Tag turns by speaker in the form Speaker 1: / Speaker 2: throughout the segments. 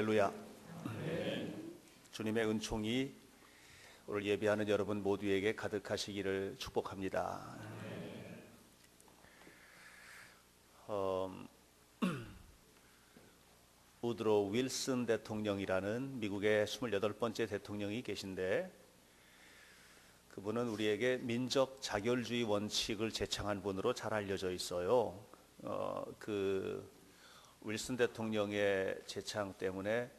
Speaker 1: 할렐루야. 주님의 은총이 오늘 예배하는 여러분 모두에게 가득하시기를 축복합니다. 우드로 윌슨 대통령이라는 미국의 28번째 대통령이 계신데, 그분은 우리에게 민족 자결주의 원칙을 제창한 분으로 잘 알려져 있어요. 그 윌슨 대통령의 제창 때문에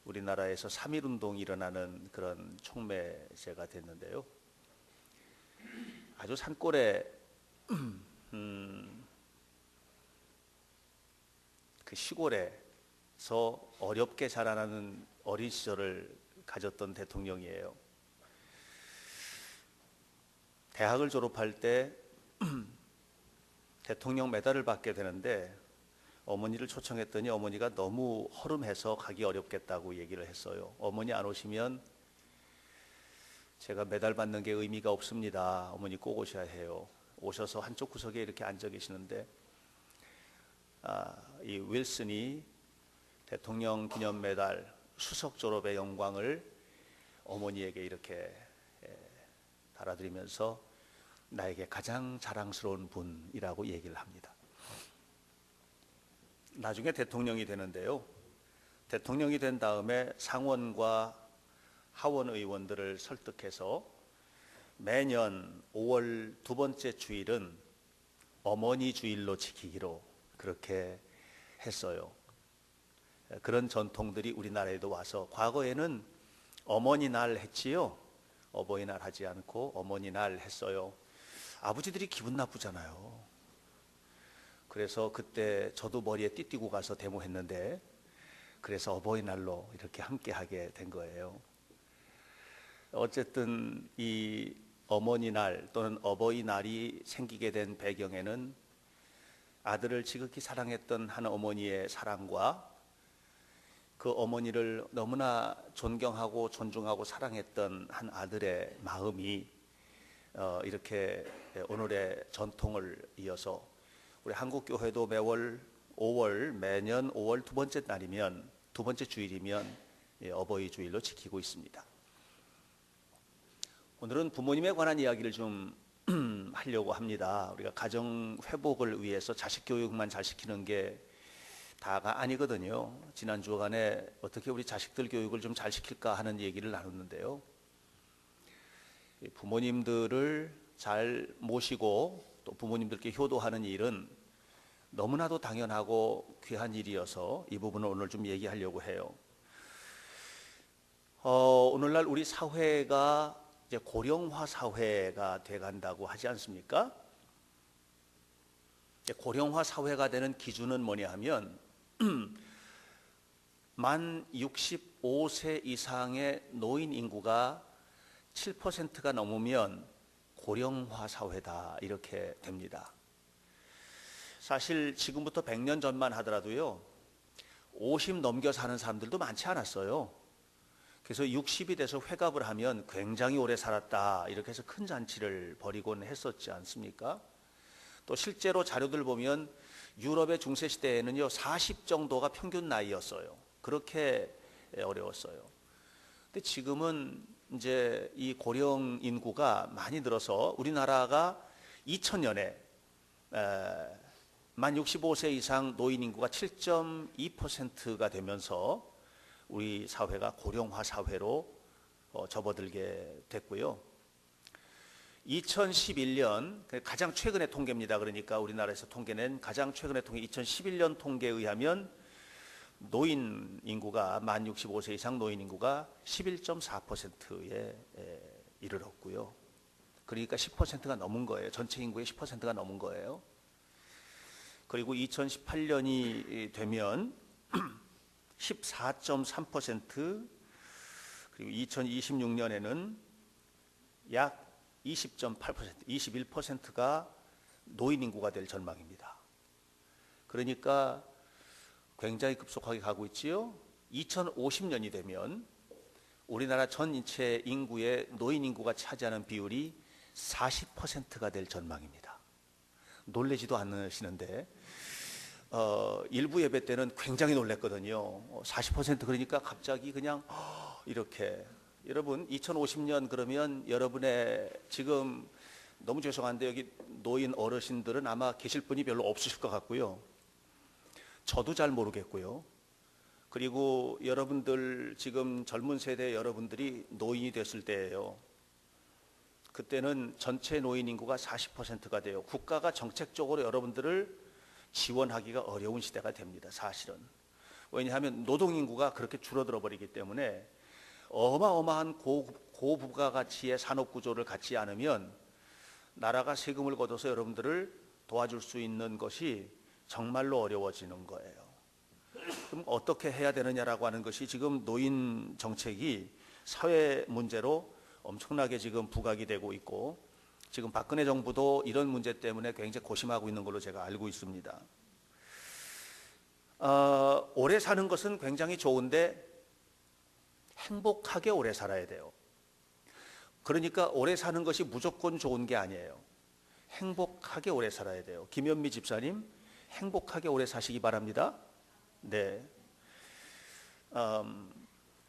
Speaker 1: 우리나라에서 3.1 운동이 일어나는 그런 촉매제가 됐는데요. 아주 산골에 그 시골에서 어렵게 자라나는 어린 시절을 가졌던 대통령이에요. 대학을 졸업할 때 대통령 메달을 받게 되는데, 어머니를 초청했더니 어머니가 너무 허름해서 가기 어렵겠다고 얘기를 했어요. 어머니 안 오시면 제가 메달 받는 게 의미가 없습니다. 어머니 꼭 오셔야 해요. 오셔서 한쪽 구석에 이렇게 앉아 계시는데, 이 윌슨이 대통령 기념 메달 수석 졸업의 영광을 어머니에게 이렇게 달아드리면서 나에게 가장 자랑스러운 분이라고 얘기를 합니다. 나중에 대통령이 되는데요. 대통령이 된 다음에 상원과 하원 의원들을 설득해서 매년 5월 두 번째 주일은 어머니 주일로 지키기로 그렇게 했어요. 그런 전통들이 우리나라에도 와서, 과거에는 어머니날 했지요. 어버이날 하지 않고 어머니날 했어요. 아버지들이 기분 나쁘잖아요. 그래서 그때 저도 머리에 띠띠고 가서 데모했는데, 그래서 어버이날로 이렇게 함께 하게 된 거예요. 어쨌든 이 어머니날 또는 어버이날이 생기게 된 배경에는 아들을 지극히 사랑했던 한 어머니의 사랑과 그 어머니를 너무나 존경하고 존중하고 사랑했던 한 아들의 마음이 이렇게 오늘의 전통을 이어서, 우리 한국교회도 매년 5월 두 번째 날이면, 두 번째 주일이면 어버이 주일로 지키고 있습니다. 오늘은 부모님에 관한 이야기를 좀 하려고 합니다. 우리가 가정 회복을 위해서 자식 교육만 잘 시키는 게 다가 아니거든요. 지난 주간에 어떻게 우리 자식들 교육을 좀 잘 시킬까 하는 얘기를 나눴는데요. 부모님들을 잘 모시고 또 부모님들께 효도하는 일은 너무나도 당연하고 귀한 일이어서 이 부분을 오늘 좀 얘기하려고 해요. 오늘날 우리 사회가 이제 고령화 사회가 돼간다고 하지 않습니까? 고령화 사회가 되는 기준은 뭐냐 하면 만 65세 이상의 노인 인구가 7%가 넘으면 고령화 사회다, 이렇게 됩니다. 사실 지금부터 100년 전만 하더라도요, 50 넘겨 사는 사람들도 많지 않았어요. 그래서 60이 돼서 회갑을 하면 굉장히 오래 살았다, 이렇게 해서 큰 잔치를 벌이곤 했었지 않습니까? 또 실제로 자료들 보면 유럽의 중세시대에는요 40 정도가 평균 나이였어요. 그렇게 어려웠어요. 근데 지금은 이제 이 고령 인구가 많이 늘어서 우리나라가 2000년에 만 65세 이상 노인 인구가 7.2%가 되면서 우리 사회가 고령화 사회로 접어들게 됐고요. 2011년 가장 최근의 통계입니다. 그러니까 우리나라에서 통계낸 가장 최근의 통계 2011년 통계에 의하면 노인 인구가 만 65세 이상 노인 인구가 11.4%에 이르렀고요. 그러니까 10%가 넘은 거예요. 전체 인구의 10%가 넘은 거예요. 그리고 2018년이 되면 14.3%, 그리고 2026년에는 약 20.8%, 21%가 노인 인구가 될 전망입니다. 그러니까 굉장히 급속하게 가고 있지요. 2050년이 되면 우리나라 전체 인구의 노인 인구가 차지하는 비율이 40%가 될 전망입니다. 놀라지도 않으시는데 일부 예배 때는 굉장히 놀랐거든요. 40% 그러니까 갑자기 그냥 이렇게. 여러분 2050년 그러면 여러분의 지금 너무 죄송한데 여기 노인 어르신들은 아마 계실 분이 별로 없으실 것 같고요. 저도 잘 모르겠고요. 그리고 여러분들 지금 젊은 세대 여러분들이 노인이 됐을 때예요. 그때는 전체 노인 인구가 40%가 돼요. 국가가 정책적으로 여러분들을 지원하기가 어려운 시대가 됩니다. 사실은. 왜냐하면 노동 인구가 그렇게 줄어들어 버리기 때문에 어마어마한 고부가가치의 산업 구조를 갖지 않으면 나라가 세금을 걷어서 여러분들을 도와줄 수 있는 것이 정말로 어려워지는 거예요. 그럼 어떻게 해야 되느냐라고 하는 것이 지금 노인 정책이 사회 문제로 엄청나게 지금 부각이 되고 있고 지금 박근혜 정부도 이런 문제 때문에 굉장히 고심하고 있는 걸로 제가 알고 있습니다. 오래 사는 것은 굉장히 좋은데 행복하게 오래 살아야 돼요. 그러니까 오래 사는 것이 무조건 좋은 게 아니에요. 행복하게 오래 살아야 돼요. 김현미 집사님, 행복하게 오래 사시기 바랍니다. 네.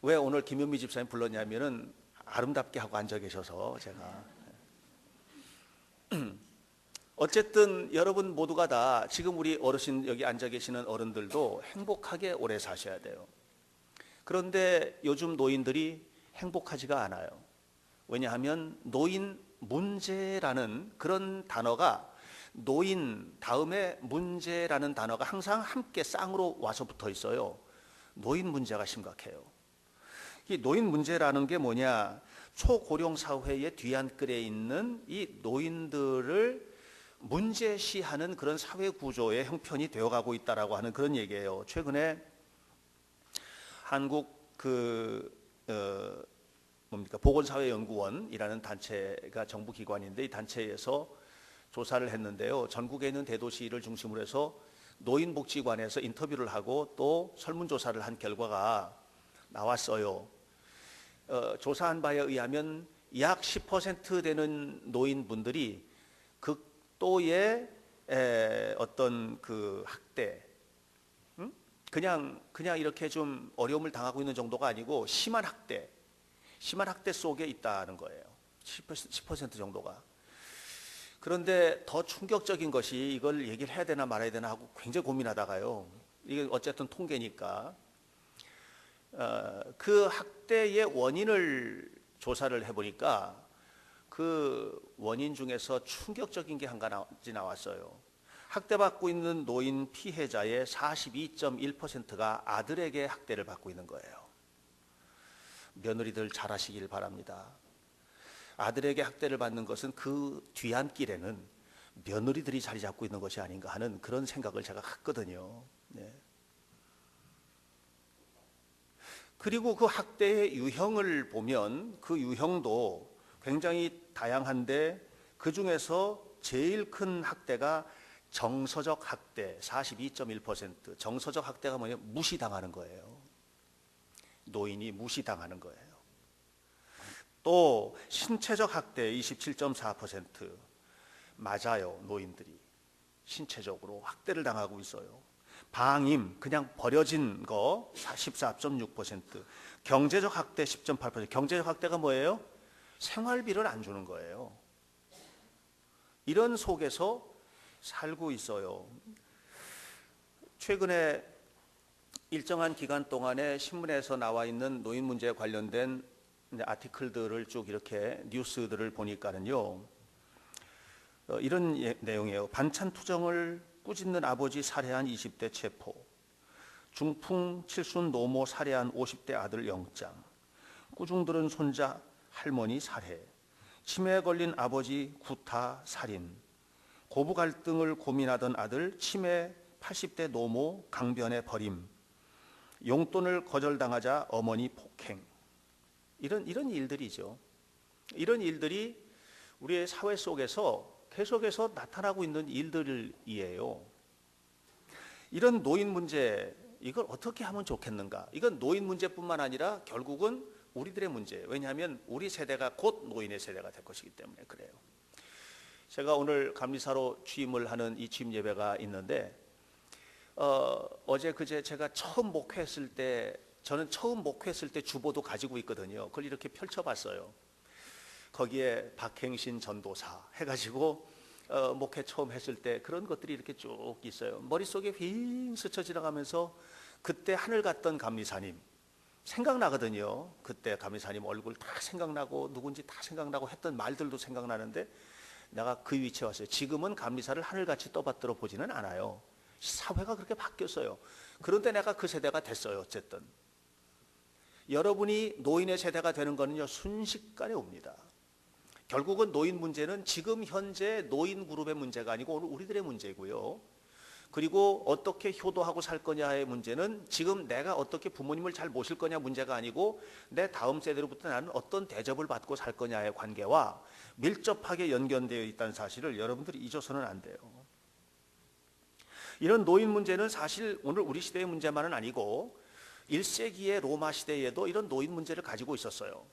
Speaker 1: 왜 오늘 김현미 집사님 불렀냐면은 아름답게 하고 앉아 계셔서 제가. 어쨌든 여러분 모두가 다 지금 우리 어르신 여기 앉아 계시는 어른들도 행복하게 오래 사셔야 돼요. 그런데 요즘 노인들이 행복하지가 않아요. 왜냐하면 노인 문제라는 그런 단어가 노인 다음에 문제라는 단어가 항상 함께 쌍으로 와서 붙어 있어요. 노인 문제가 심각해요. 이 노인 문제라는 게 뭐냐? 초고령 사회의 뒤안길에 있는 이 노인들을 문제시하는 그런 사회 구조의 형편이 되어가고 있다라고 하는 그런 얘기예요. 최근에 한국 보건사회연구원이라는 단체가 정부 기관인데 이 단체에서 조사를 했는데요. 전국에 있는 대도시를 중심으로 해서 노인복지관에서 인터뷰를 하고 또 설문조사를 한 결과가 나왔어요. 조사한 바에 의하면 약 10% 되는 노인분들이 극도의 어떤 그 학대, 그냥 이렇게 좀 어려움을 당하고 있는 정도가 아니고 심한 학대 속에 있다는 거예요. 10% 정도가. 그런데 더 충격적인 것이 이걸 얘기를 해야 되나 말아야 되나 하고 굉장히 고민하다가요. 이게 어쨌든 통계니까 그 학대의 원인을 조사를 해보니까 그 원인 중에서 충격적인 게 한 가지 나왔어요. 학대받고 있는 노인 피해자의 42.1%가 아들에게 학대를 받고 있는 거예요. 며느리들 잘하시길 바랍니다. 아들에게 학대를 받는 것은 그 뒤안길에는 며느리들이 자리 잡고 있는 것이 아닌가 하는 그런 생각을 제가 했거든요. 네. 그리고 그 학대의 유형을 보면 그 유형도 굉장히 다양한데 그 중에서 제일 큰 학대가 정서적 학대 42.1%. 정서적 학대가 뭐냐? 무시당하는 거예요. 노인이 무시당하는 거예요. 또 신체적 학대 27.4%. 맞아요. 노인들이 신체적으로 학대를 당하고 있어요. 방임, 그냥 버려진 거 14.6%. 경제적 학대 10.8%. 경제적 학대가 뭐예요? 생활비를 안 주는 거예요. 이런 속에서 살고 있어요. 최근에 일정한 기간 동안에 신문에서 나와 있는 노인 문제에 관련된 아티클들을 쭉 이렇게 뉴스들을 보니까는요. 이런 내용이에요. 반찬 투정을 꾸짖는 아버지 살해한 20대 체포. 중풍 칠순 노모 살해한 50대 아들 영장. 꾸중 들은 손자 할머니 살해. 치매에 걸린 아버지 구타 살인. 고부 갈등을 고민하던 아들 치매 80대 노모 강변에 버림. 용돈을 거절당하자 어머니 폭행. 이런 일들이죠. 이런 일들이 우리의 사회 속에서 계속해서 나타나고 있는 일들이에요. 이런 노인 문제, 이걸 어떻게 하면 좋겠는가? 이건 노인 문제뿐만 아니라 결국은 우리들의 문제예요. 왜냐하면 우리 세대가 곧 노인의 세대가 될 것이기 때문에 그래요. 제가 오늘 감리사로 취임을 하는 이 취임 예배가 있는데 어제 그제 제가 처음 목회했을 때, 저는 처음 목회했을 때 주보도 가지고 있거든요. 그걸 이렇게 펼쳐봤어요. 거기에 박행신 전도사 해가지고 목회 처음 했을 때 그런 것들이 이렇게 쭉 있어요. 머릿속에 휙 스쳐 지나가면서 그때 하늘 갔던 감리사님 생각나거든요. 그때 감리사님 얼굴 다 생각나고 누군지 다 생각나고 했던 말들도 생각나는데, 내가 그 위치에 왔어요. 지금은 감리사를 하늘같이 떠받들어 보지는 않아요. 사회가 그렇게 바뀌었어요. 그런데 내가 그 세대가 됐어요. 어쨌든 여러분이 노인의 세대가 되는 거는요, 순식간에 옵니다. 결국은 노인 문제는 지금 현재 노인 그룹의 문제가 아니고 오늘 우리들의 문제고요. 그리고 어떻게 효도하고 살 거냐의 문제는 지금 내가 어떻게 부모님을 잘 모실 거냐 문제가 아니고 내 다음 세대로부터 나는 어떤 대접을 받고 살 거냐의 관계와 밀접하게 연결되어 있다는 사실을 여러분들이 잊어서는 안 돼요. 이런 노인 문제는 사실 오늘 우리 시대의 문제만은 아니고 1세기의 로마 시대에도 이런 노인 문제를 가지고 있었어요.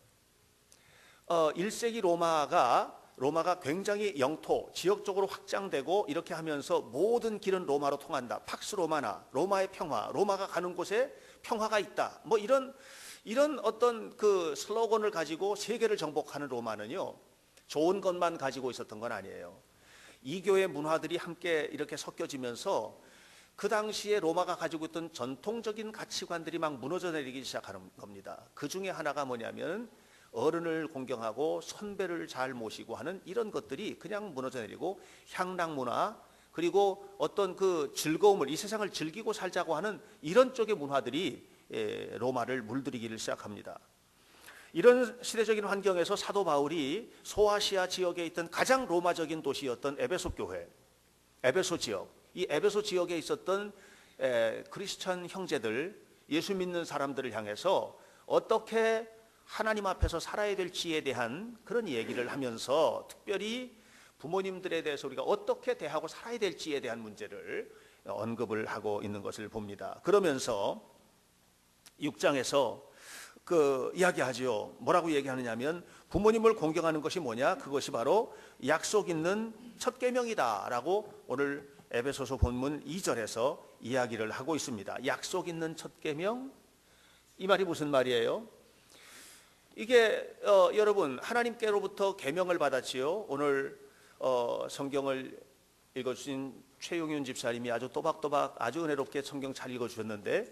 Speaker 1: 1세기 로마가 굉장히 영토, 지역적으로 확장되고 이렇게 하면서 모든 길은 로마로 통한다. 팍스 로마나, 로마의 평화, 로마가 가는 곳에 평화가 있다. 뭐 이런 어떤 그 슬로건을 가지고 세계를 정복하는 로마는요, 좋은 것만 가지고 있었던 건 아니에요. 이교의 문화들이 함께 이렇게 섞여지면서 그 당시에 로마가 가지고 있던 전통적인 가치관들이 막 무너져 내리기 시작하는 겁니다. 그 중에 하나가 뭐냐면 어른을 공경하고 선배를 잘 모시고 하는 이런 것들이 그냥 무너져 내리고, 향락 문화, 그리고 어떤 그 즐거움을, 이 세상을 즐기고 살자고 하는 이런 쪽의 문화들이 로마를 물들이기를 시작합니다. 이런 시대적인 환경에서 사도 바울이 소아시아 지역에 있던 가장 로마적인 도시였던 에베소 교회, 에베소 지역, 이 에베소 지역에 있었던 크리스천 형제들, 예수 믿는 사람들을 향해서 어떻게 하나님 앞에서 살아야 될지에 대한 그런 얘기를 하면서, 특별히 부모님들에 대해서 우리가 어떻게 대하고 살아야 될지에 대한 문제를 언급을 하고 있는 것을 봅니다. 그러면서 6장에서 그 이야기하죠. 뭐라고 얘기하느냐면 부모님을 공경하는 것이 뭐냐? 그것이 바로 약속 있는 첫 계명이다라고 오늘 에베소서 본문 2절에서 이야기를 하고 있습니다. 약속 있는 첫 계명, 이 말이 무슨 말이에요? 이게 여러분, 하나님께로부터 계명을 받았지요. 오늘 성경을 읽어주신 최용윤 집사님이 아주 또박또박 아주 은혜롭게 성경 잘 읽어주셨는데,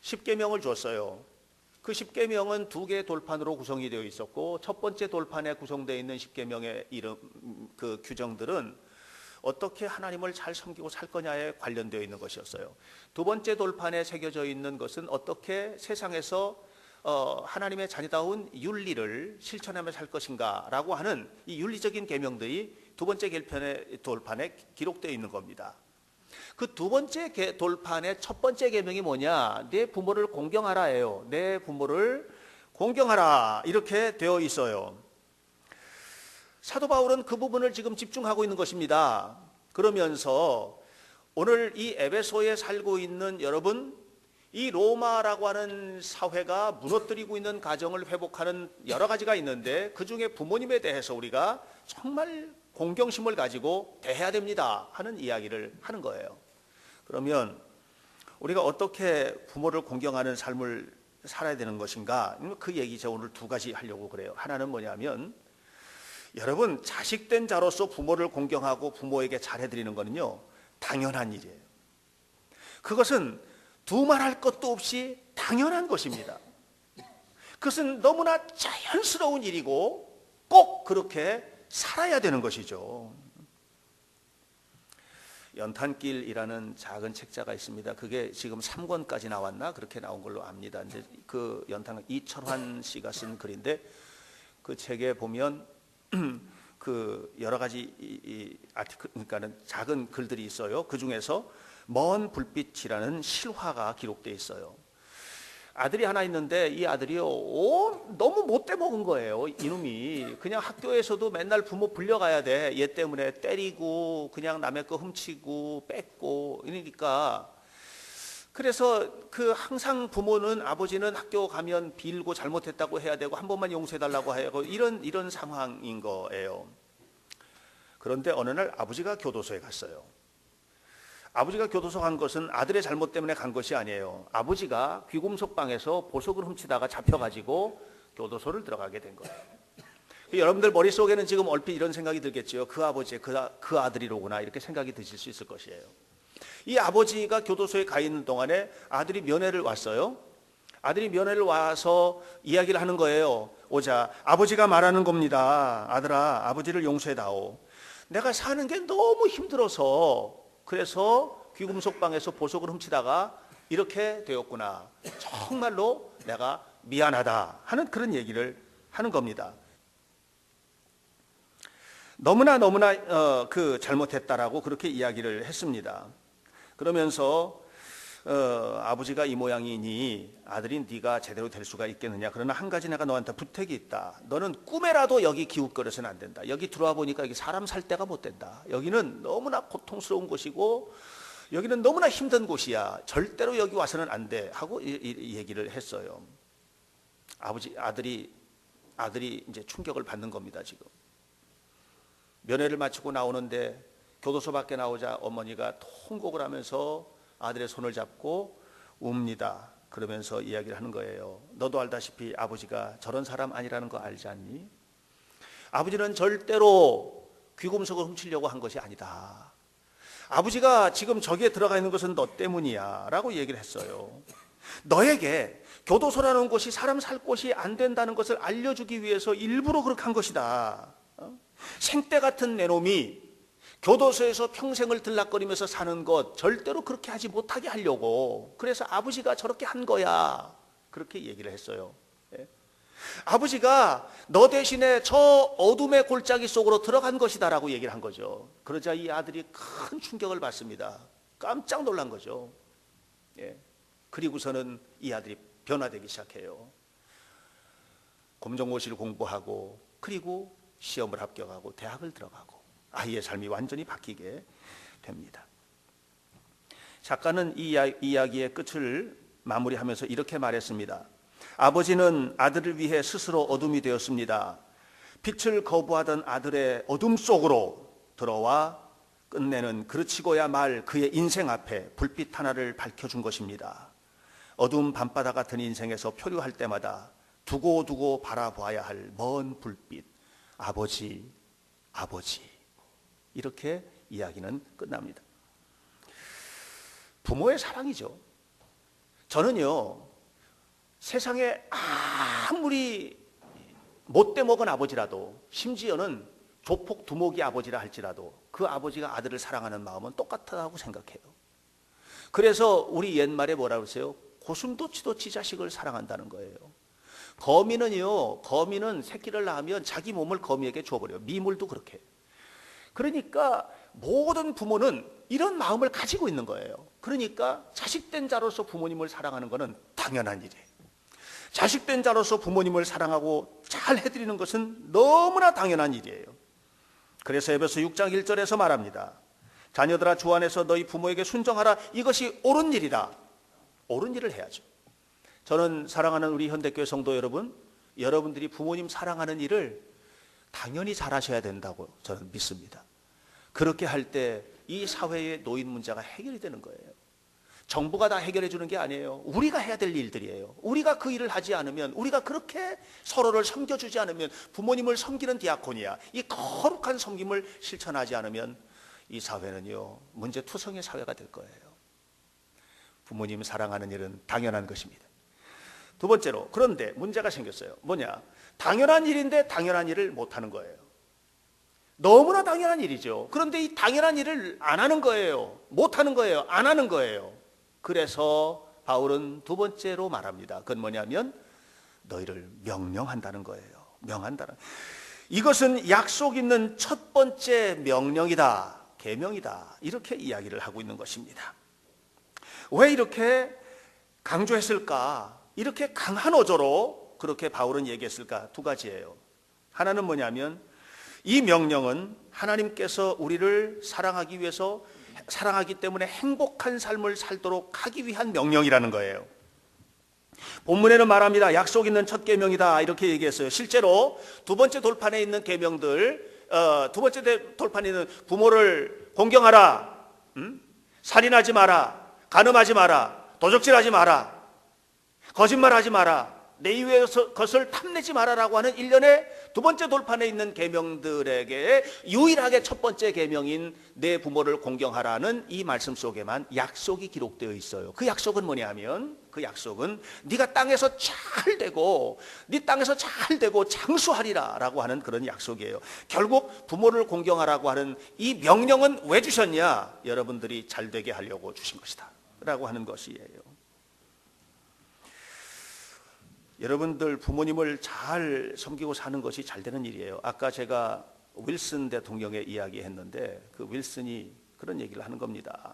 Speaker 1: 10계명을 줬어요. 그 10계명은 두 개의 돌판으로 구성이 되어 있었고, 첫 번째 돌판에 구성되어 있는 10계명의 그 규정들은 어떻게 하나님을 잘 섬기고 살 거냐에 관련되어 있는 것이었어요. 두 번째 돌판에 새겨져 있는 것은 어떻게 세상에서 하나님의 자녀다운 윤리를 실천하며 살 것인가 라고 하는 이 윤리적인 계명들이 두 번째 돌판에 기록되어 있는 겁니다. 그 두 번째 돌판의 첫 번째 계명이 뭐냐? 내 부모를 공경하라예요. 내 부모를 공경하라, 이렇게 되어 있어요. 사도 바울은 그 부분을 지금 집중하고 있는 것입니다. 그러면서 오늘 이 에베소에 살고 있는 여러분, 이 로마라고 하는 사회가 무너뜨리고 있는 가정을 회복하는 여러 가지가 있는데, 그 중에 부모님에 대해서 우리가 정말 공경심을 가지고 대해야 됩니다 하는 이야기를 하는 거예요. 그러면 우리가 어떻게 부모를 공경하는 삶을 살아야 되는 것인가? 그 얘기 제가 오늘 두 가지 하려고 그래요. 하나는 뭐냐면, 여러분, 자식된 자로서 부모를 공경하고 부모에게 잘해드리는 거는요, 당연한 일이에요. 그것은 두말할 것도 없이 당연한 것입니다. 그것은 너무나 자연스러운 일이고 꼭 그렇게 살아야 되는 것이죠. 연탄길이라는 작은 책자가 있습니다. 그게 지금 3권까지 나왔나? 그렇게 나온 걸로 압니다. 이제 그 연탄, 이철환 씨가 쓴 글인데, 그 책에 보면 그 여러 가지 이 아티클, 그러니까는 작은 글들이 있어요. 그 중에서 먼 불빛이라는 실화가 기록되어 있어요. 아들이 하나 있는데 이 아들이요, 너무 못돼 먹은 거예요. 이놈이 그냥 학교에서도 맨날 부모 불려가야 돼. 얘 때문에 때리고 그냥 남의 거 훔치고 뺏고 이러니까. 그래서 그 항상 부모는, 아버지는 학교 가면 빌고 잘못했다고 해야 되고 한 번만 용서해달라고 하고 이런 상황인 거예요. 그런데 어느 날 아버지가 교도소에 갔어요. 아버지가 교도소 간 것은 아들의 잘못 때문에 간 것이 아니에요. 아버지가 귀금속방에서 보석을 훔치다가 잡혀가지고 교도소를 들어가게 된 거예요. 여러분들 머릿속에는 지금 얼핏 이런 생각이 들겠죠. 그 아버지, 그 아들이로구나 이렇게 생각이 드실 수 있을 것이에요. 이 아버지가 교도소에 가 있는 동안에 아들이 면회를 왔어요. 아들이 면회를 와서 이야기를 하는 거예요. 오자, 아버지가 말하는 겁니다. 아들아, 아버지를 용서해다오. 내가 사는 게 너무 힘들어서 그래서 귀금속방에서 보석을 훔치다가 이렇게 되었구나. 정말로 내가 미안하다 하는 그런 얘기를 하는 겁니다. 너무나 잘못했다라고 그렇게 이야기를 했습니다. 그러면서 아버지가 이 모양이니 아들인 네가 제대로 될 수가 있겠느냐. 그러나 한 가지 내가 너한테 부탁이 있다. 너는 꿈에라도 여기 기웃거려서는 안 된다. 여기 들어와 보니까 여기 사람 살 데가 못 된다. 여기는 너무나 고통스러운 곳이고 여기는 너무나 힘든 곳이야. 절대로 여기 와서는 안 돼 하고 이 얘기를 했어요. 아들이 이제 충격을 받는 겁니다. 지금 면회를 마치고 나오는데 교도소 밖에 나오자 어머니가 통곡을 하면서 아들의 손을 잡고 웁니다. 그러면서 이야기를 하는 거예요. 너도 알다시피 아버지가 저런 사람 아니라는 거 알지 않니? 아버지는 절대로 귀금속을 훔치려고 한 것이 아니다. 아버지가 지금 저기에 들어가 있는 것은 너 때문이야 라고 얘기를 했어요. 너에게 교도소라는 곳이 사람 살 곳이 안 된다는 것을 알려주기 위해서 일부러 그렇게 한 것이다. 생때 같은 내 놈이 교도소에서 평생을 들락거리면서 사는 것 절대로 그렇게 하지 못하게 하려고 그래서 아버지가 저렇게 한 거야. 그렇게 얘기를 했어요. 아버지가 너 대신에 저 어둠의 골짜기 속으로 들어간 것이다 라고 얘기를 한 거죠. 그러자 이 아들이 큰 충격을 받습니다. 깜짝 놀란 거죠. 그리고서는 이 아들이 변화되기 시작해요. 검정고시를 공부하고 그리고 시험을 합격하고 대학을 들어가고 아이의 삶이 완전히 바뀌게 됩니다. 작가는 이 이야기의 끝을 마무리하면서 이렇게 말했습니다. 아버지는 아들을 위해 스스로 어둠이 되었습니다. 빛을 거부하던 아들의 어둠 속으로 들어와 끝내는 그르치고야 말 그의 인생 앞에 불빛 하나를 밝혀준 것입니다. 어두운 밤바다 같은 인생에서 표류할 때마다 두고두고 바라봐야 할 먼 불빛, 아버지, 아버지. 이렇게 이야기는 끝납니다. 부모의 사랑이죠. 저는요, 세상에 아무리 못돼 먹은 아버지라도 심지어는 조폭 두목이 아버지라 할지라도 그 아버지가 아들을 사랑하는 마음은 똑같다고 생각해요. 그래서 우리 옛말에 뭐라고 했어요? 고슴도치도 자식을 사랑한다는 거예요. 거미는 새끼를 낳으면 자기 몸을 거미에게 줘버려요. 미물도 그렇게. 그러니까 모든 부모는 이런 마음을 가지고 있는 거예요. 그러니까 자식된 자로서 부모님을 사랑하는 것은 당연한 일이에요. 자식된 자로서 부모님을 사랑하고 잘 해드리는 것은 너무나 당연한 일이에요. 그래서 에베소 6장 1절에서 말합니다. 자녀들아 주 안에서 너희 부모에게 순종하라. 이것이 옳은 일이다. 옳은 일을 해야죠. 저는 사랑하는 우리 현대교회 성도 여러분, 여러분들이 부모님 사랑하는 일을 당연히 잘하셔야 된다고 저는 믿습니다. 그렇게 할 때 이 사회의 노인 문제가 해결이 되는 거예요. 정부가 다 해결해 주는 게 아니에요. 우리가 해야 될 일들이에요. 우리가 그 일을 하지 않으면, 우리가 그렇게 서로를 섬겨주지 않으면, 부모님을 섬기는 디아코니아, 이 거룩한 섬김을 실천하지 않으면 이 사회는요, 문제투성의 사회가 될 거예요. 부모님 사랑하는 일은 당연한 것입니다. 두 번째로, 그런데 문제가 생겼어요. 뭐냐? 당연한 일인데 당연한 일을 못하는 거예요. 너무나 당연한 일이죠. 그런데 이 당연한 일을 안 하는 거예요. 못하는 거예요. 안 하는 거예요. 그래서 바울은 두 번째로 말합니다. 그건 뭐냐면 너희를 명령한다는 거예요. 명한다는. 이것은 약속 있는 첫 번째 명령이다. 계명이다. 이렇게 이야기를 하고 있는 것입니다. 왜 이렇게 강조했을까? 이렇게 강한 어조로 그렇게 바울은 얘기했을까? 두 가지예요. 하나는 뭐냐면 이 명령은 하나님께서 우리를 사랑하기 때문에 행복한 삶을 살도록 하기 위한 명령이라는 거예요. 본문에는 말합니다. 약속 있는 첫 계명이다 이렇게 얘기했어요. 실제로 두 번째 돌판에 있는 계명들, 두 번째 돌판에 있는 부모를 공경하라, 살인하지 마라, 간음하지 마라, 도적질하지 마라, 거짓말하지 마라, 내 이외의 것을 탐내지 마라라고 하는 일련의 두 번째 돌판에 있는 계명들에게 유일하게 첫 번째 계명인 내 부모를 공경하라는 이 말씀 속에만 약속이 기록되어 있어요. 그 약속은 뭐냐면, 그 약속은 네가 땅에서 잘 되고 네 땅에서 잘 되고 장수하리라라고 하는 그런 약속이에요. 결국 부모를 공경하라고 하는 이 명령은 왜 주셨냐? 여러분들이 잘 되게 하려고 주신 것이다 라고 하는 것이에요. 여러분들 부모님을 잘 섬기고 사는 것이 잘 되는 일이에요. 아까 제가 윌슨 대통령의 이야기 했는데 그 윌슨이 그런 얘기를 하는 겁니다.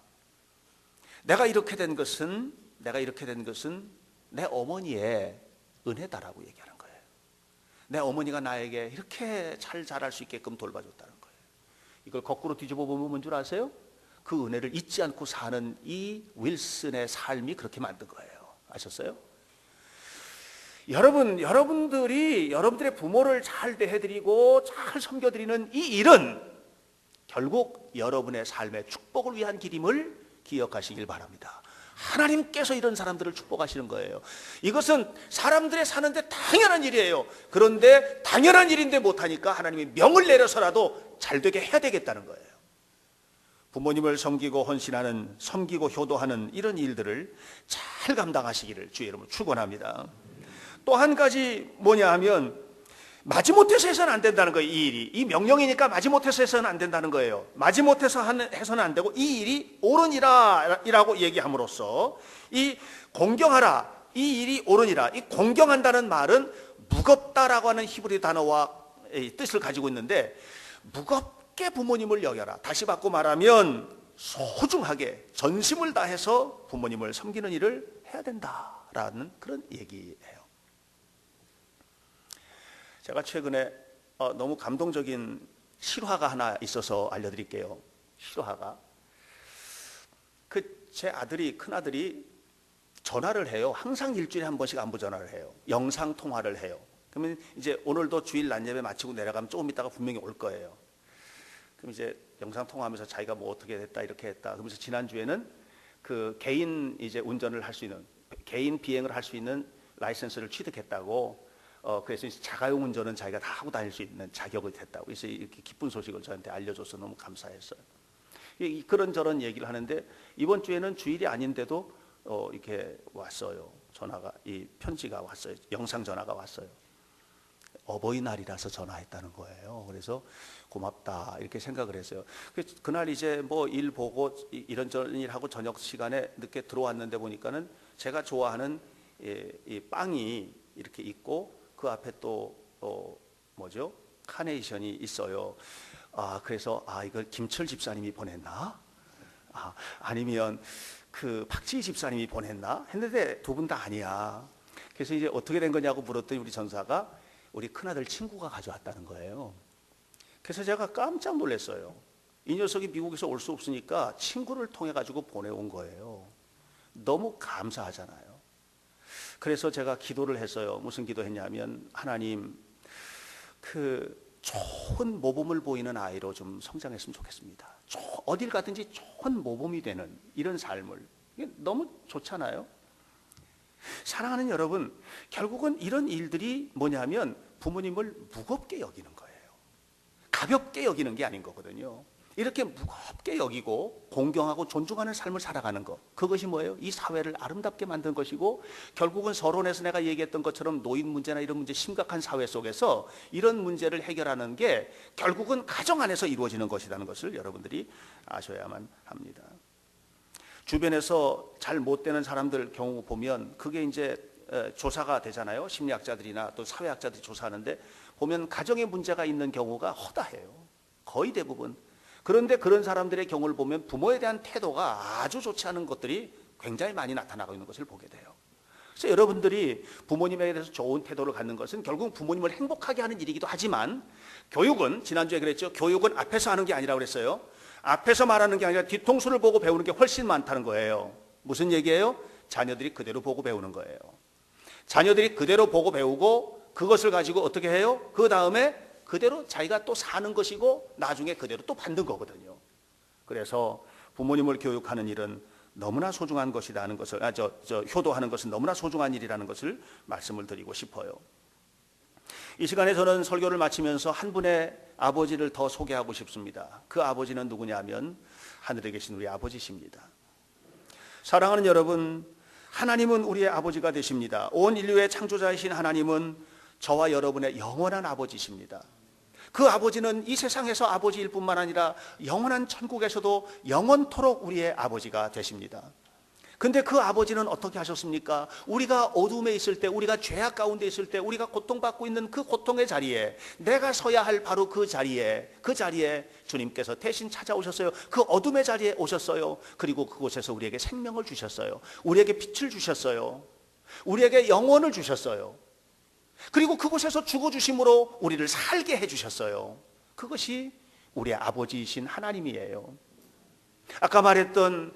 Speaker 1: 내가 이렇게 된 것은 내 어머니의 은혜다라고 얘기하는 거예요. 내 어머니가 나에게 이렇게 잘 자랄 수 있게끔 돌봐줬다는 거예요. 이걸 거꾸로 뒤집어 보면 뭔 줄 아세요? 그 은혜를 잊지 않고 사는 이 윌슨의 삶이 그렇게 만든 거예요. 아셨어요? 여러분들이 여러분들의 부모를 잘 대해드리고 잘 섬겨드리는 이 일은 결국 여러분의 삶의 축복을 위한 길임을 기억하시길 바랍니다. 하나님께서 이런 사람들을 축복하시는 거예요. 이것은 사람들의 사는데 당연한 일이에요. 그런데 당연한 일인데 못하니까 하나님이 명을 내려서라도 잘 되게 해야 되겠다는 거예요. 부모님을 섬기고 헌신하는, 섬기고 효도하는 이런 일들을 잘 감당하시기를 주의 이름으로 축원합니다. 또 한 가지 뭐냐 하면 마지못해서 해서는 안 된다는 거예요. 이 일이, 이 명령이니까 마지못해서 해서는 안 된다는 거예요. 마지못해서 해서는 안 되고 이 일이 옳으니라라고 얘기함으로써 이 공경하라, 이 일이 옳으니라, 이 공경한다는 말은 무겁다라고 하는 히브리 단어와 뜻을 가지고 있는데, 무겁게 부모님을 여겨라, 다시 바꿔 말하면 소중하게 전심을 다해서 부모님을 섬기는 일을 해야 된다라는 그런 얘기예요. 제가 최근에 너무 감동적인 실화가 하나 있어서 알려드릴게요. 실화가, 제 아들이, 큰아들이 전화를 해요. 항상 일주일에 한 번씩 안부 전화를 해요. 영상 통화를 해요. 그러면 이제 오늘도 주일 낮 예배 마치고 내려가면 조금 있다가 분명히 올 거예요. 그럼 이제 영상 통화하면서 자기가 뭐 어떻게 됐다 이렇게 했다. 그러면서 지난주에는 그 개인 이제 운전을 할 수 있는, 개인 비행을 할 수 있는 라이센스를 취득했다고, 그래서 자가용 운전은 자기가 다 하고 다닐 수 있는 자격을 됐다고. 그래서 이렇게 기쁜 소식을 저한테 알려줘서 너무 감사했어요. 그런저런 얘기를 하는데 이번 주에는 주일이 아닌데도 이렇게 왔어요. 전화가, 이 편지가 왔어요. 영상 전화가 왔어요. 어버이날이라서 전화했다는 거예요. 그래서 고맙다 이렇게 생각을 했어요. 그날 이제 뭐 일 보고 이런저런 일 하고 저녁 시간에 늦게 들어왔는데 보니까는 제가 좋아하는 이 빵이 이렇게 있고 그 앞에 또 뭐죠? 카네이션이 있어요. 그래서 이걸 김철 집사님이 보냈나? 아니면 그 박지희 집사님이 보냈나? 했는데 두 분 다 아니야. 그래서 이제 어떻게 된 거냐고 물었더니 우리 전사가 우리 큰아들 친구가 가져왔다는 거예요. 그래서 제가 깜짝 놀랐어요. 이 녀석이 미국에서 올 수 없으니까 친구를 통해 가지고 보내온 거예요. 너무 감사하잖아요. 그래서 제가 기도를 했어요. 무슨 기도했냐면, 하나님, 그 좋은 모범을 보이는 아이로 좀 성장했으면 좋겠습니다. 어딜 가든지 좋은 모범이 되는 이런 삶을. 이게 너무 좋잖아요. 사랑하는 여러분, 결국은 이런 일들이 뭐냐면 부모님을 무겁게 여기는 거예요. 가볍게 여기는 게 아닌 거거든요. 이렇게 무겁게 여기고 공경하고 존중하는 삶을 살아가는 것, 그것이 뭐예요? 이 사회를 아름답게 만든 것이고, 결국은 서론에서 내가 얘기했던 것처럼 노인 문제나 이런 문제, 심각한 사회 속에서 이런 문제를 해결하는 게 결국은 가정 안에서 이루어지는 것이라는 것을 여러분들이 아셔야만 합니다. 주변에서 잘 못 되는 사람들 경우 보면 그게 이제 조사가 되잖아요. 심리학자들이나 또 사회학자들이 조사하는데 보면 가정에 문제가 있는 경우가 허다해요. 거의 대부분. 그런데 그런 사람들의 경우를 보면 부모에 대한 태도가 아주 좋지 않은 것들이 굉장히 많이 나타나고 있는 것을 보게 돼요. 그래서 여러분들이 부모님에 대해서 좋은 태도를 갖는 것은 결국 부모님을 행복하게 하는 일이기도 하지만, 교육은, 지난주에 그랬죠. 교육은 앞에서 하는 게 아니라고 그랬어요. 앞에서 말하는 게 아니라 뒤통수를 보고 배우는 게 훨씬 많다는 거예요. 무슨 얘기예요? 자녀들이 그대로 보고 배우는 거예요. 자녀들이 그대로 보고 배우고 그것을 가지고 어떻게 해요? 그 다음에 그대로 자기가 또 사는 것이고 나중에 그대로 또 받는 거거든요. 그래서 부모님을 교육하는 일은 너무나 소중한 것이라는 것을, 효도하는 것은 너무나 소중한 일이라는 것을 말씀을 드리고 싶어요. 이 시간에 저는 설교를 마치면서 한 분의 아버지를 더 소개하고 싶습니다. 그 아버지는 누구냐면 하늘에 계신 우리 아버지십니다. 사랑하는 여러분, 하나님은 우리의 아버지가 되십니다. 온 인류의 창조자이신 하나님은 저와 여러분의 영원한 아버지십니다. 그 아버지는 이 세상에서 아버지일 뿐만 아니라 영원한 천국에서도 영원토록 우리의 아버지가 되십니다. 근데 그 아버지는 어떻게 하셨습니까? 우리가 어둠에 있을 때, 우리가 죄악 가운데 있을 때, 우리가 고통받고 있는 그 고통의 자리에, 내가 서야 할 바로 그 자리에 주님께서 대신 찾아오셨어요. 그 어둠의 자리에 오셨어요. 그리고 그곳에서 우리에게 생명을 주셨어요. 우리에게 빛을 주셨어요. 우리에게 영혼을 주셨어요. 그리고 그곳에서 죽어주심으로 우리를 살게 해주셨어요. 그것이 우리의 아버지이신 하나님이에요. 아까 말했던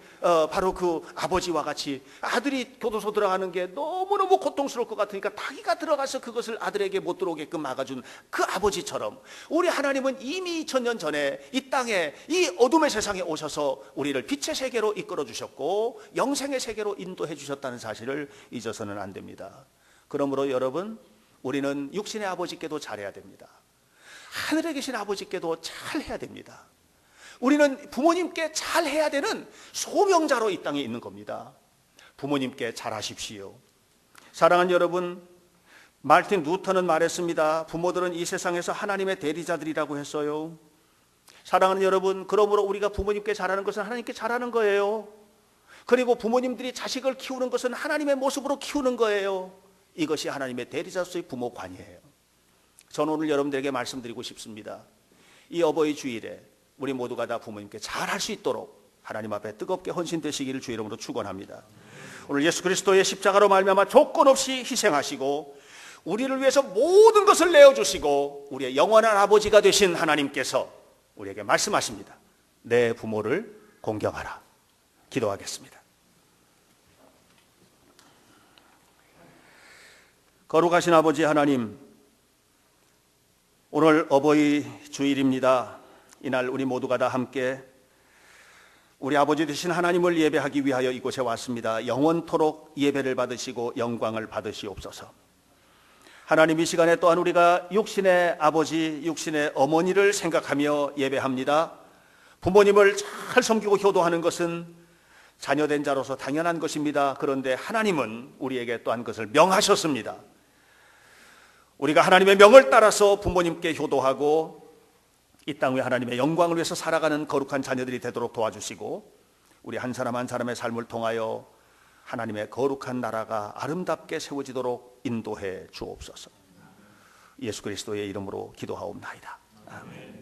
Speaker 1: 바로 그 아버지와 같이 아들이 교도소 들어가는 게 너무너무 고통스러울 것 같으니까 자기가 들어가서 그것을 아들에게 못 들어오게끔 막아준 그 아버지처럼 우리 하나님은 이미 2000년 전에 이 땅에, 이 어둠의 세상에 오셔서 우리를 빛의 세계로 이끌어 주셨고 영생의 세계로 인도해 주셨다는 사실을 잊어서는 안 됩니다. 그러므로 여러분, 우리는 육신의 아버지께도 잘해야 됩니다. 하늘에 계신 아버지께도 잘해야 됩니다. 우리는 부모님께 잘해야 되는 소명자로 이 땅에 있는 겁니다. 부모님께 잘하십시오. 사랑하는 여러분, 마르틴 루터는 말했습니다. 부모들은 이 세상에서 하나님의 대리자들이라고 했어요. 사랑하는 여러분, 그러므로 우리가 부모님께 잘하는 것은 하나님께 잘하는 거예요. 그리고 부모님들이 자식을 키우는 것은 하나님의 모습으로 키우는 거예요. 이것이 하나님의 대리자로서의 부모관이에요. 저는 오늘 여러분들에게 말씀드리고 싶습니다. 이 어버이 주일에 우리 모두가 다 부모님께 잘할 수 있도록 하나님 앞에 뜨겁게 헌신되시기를 주 이름으로 축원합니다. 오늘 예수 그리스도의 십자가로 말미암아 조건 없이 희생하시고 우리를 위해서 모든 것을 내어주시고 우리의 영원한 아버지가 되신 하나님께서 우리에게 말씀하십니다. 내 부모를 공경하라. 기도하겠습니다. 거룩하신 아버지 하나님, 오늘 어버이 주일입니다. 이날 우리 모두가 다 함께 우리 아버지 되신 하나님을 예배하기 위하여 이곳에 왔습니다. 영원토록 예배를 받으시고 영광을 받으시옵소서. 하나님, 이 시간에 또한 우리가 육신의 아버지, 육신의 어머니를 생각하며 예배합니다. 부모님을 잘 섬기고 효도하는 것은 자녀된 자로서 당연한 것입니다. 그런데 하나님은 우리에게 또한 그것을 명하셨습니다. 우리가 하나님의 명을 따라서 부모님께 효도하고 이 땅 위에 하나님의 영광을 위해서 살아가는 거룩한 자녀들이 되도록 도와주시고 우리 한 사람 한 사람의 삶을 통하여 하나님의 거룩한 나라가 아름답게 세워지도록 인도해 주옵소서. 예수 그리스도의 이름으로 기도하옵나이다. 아멘.